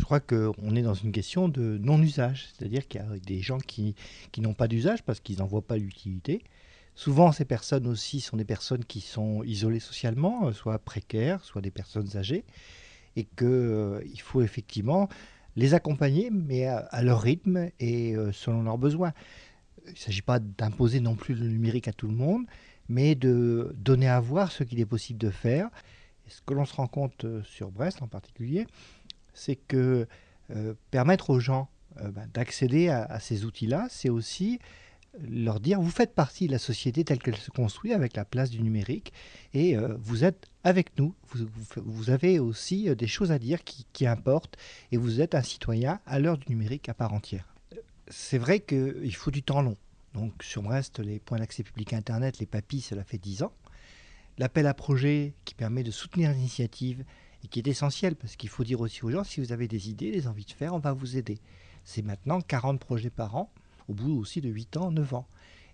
crois qu'on est dans une question de non-usage, c'est-à-dire qu'il y a des gens qui n'ont pas d'usage parce qu'ils n'en voient pas l'utilité. Souvent, ces personnes aussi sont des personnes qui sont isolées socialement, soit précaires, soit des personnes âgées, et qu'il faut effectivement les accompagner, mais à leur rythme et selon leurs besoins. Il ne s'agit pas d'imposer non plus le numérique à tout le monde, mais de donner à voir ce qu'il est possible de faire. Et ce que l'on se rend compte sur Brest en particulier, c'est que permettre aux gens d'accéder à ces outils-là, c'est aussi leur dire vous faites partie de la société telle qu'elle se construit avec la place du numérique et vous êtes avec nous, vous avez aussi des choses à dire qui importent et vous êtes un citoyen à l'heure du numérique à part entière. C'est vrai qu'il faut du temps long. Donc sur Brest, les points d'accès public Internet, les PAPI, cela fait 10 ans. L'appel à projet qui permet de soutenir l'initiative et qui est essentiel parce qu'il faut dire aussi aux gens, si vous avez des idées, des envies de faire, on va vous aider. C'est maintenant 40 projets par an, au bout aussi de 8 ans, 9 ans.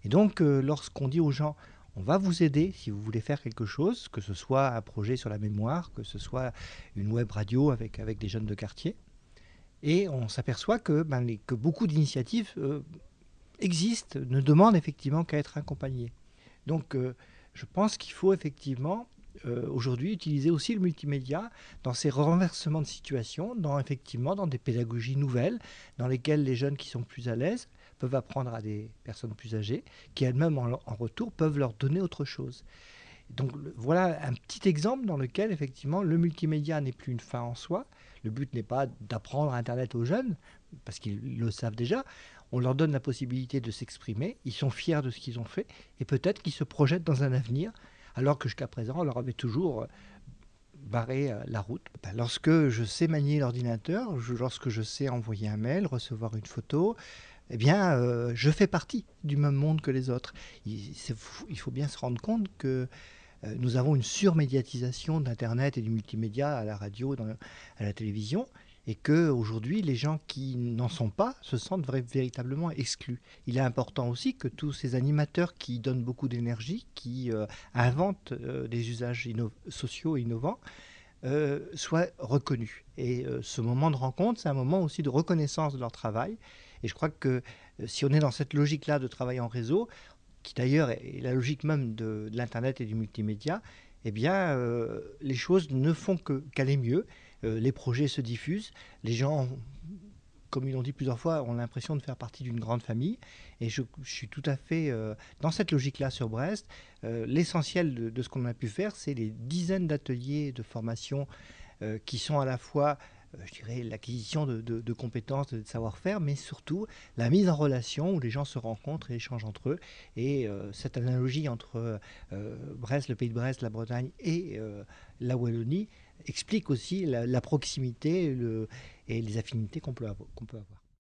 Et donc lorsqu'on dit aux gens, on va vous aider si vous voulez faire quelque chose, que ce soit un projet sur la mémoire, que ce soit une web radio avec des jeunes de quartier, et on s'aperçoit que beaucoup d'initiatives existent, ne demandent effectivement qu'à être accompagnées. Donc je pense qu'il faut effectivement aujourd'hui utiliser aussi le multimédia dans ces renversements de situation, dans des pédagogies nouvelles, dans lesquelles les jeunes qui sont plus à l'aise peuvent apprendre à des personnes plus âgées, qui elles-mêmes en retour peuvent leur donner autre chose. Donc voilà un petit exemple dans lequel effectivement le multimédia n'est plus une fin en soi. Le but n'est pas d'apprendre Internet aux jeunes, parce qu'ils le savent déjà. On leur donne la possibilité de s'exprimer, ils sont fiers de ce qu'ils ont fait, et peut-être qu'ils se projettent dans un avenir, alors que jusqu'à présent, on leur avait toujours barré la route. Lorsque je sais manier l'ordinateur, lorsque je sais envoyer un mail, recevoir une photo, eh bien, je fais partie du même monde que les autres. Il faut bien se rendre compte que nous avons une surmédiatisation d'Internet et du multimédia à la radio, à la télévision, et qu'aujourd'hui, les gens qui n'en sont pas se sentent véritablement exclus. Il est important aussi que tous ces animateurs qui donnent beaucoup d'énergie, qui inventent des usages sociaux et innovants, soient reconnus. Et ce moment de rencontre, c'est un moment aussi de reconnaissance de leur travail. Et je crois que si on est dans cette logique-là de travail en réseau, qui d'ailleurs est la logique même de l'Internet et du multimédia, eh bien, les choses ne font qu'aller mieux. Les projets se diffusent. Les gens, comme ils l'ont dit plusieurs fois, ont l'impression de faire partie d'une grande famille. Et je suis tout à fait dans cette logique-là sur Brest. L'essentiel de ce qu'on a pu faire, c'est les dizaines d'ateliers de formation qui sont à la fois je dirais, l'acquisition de compétences, de savoir-faire, mais surtout la mise en relation où les gens se rencontrent et échangent entre eux. Et cette analogie entre Brest, le pays de Brest, la Bretagne et la Wallonie explique aussi la proximité et les affinités qu'on peut avoir.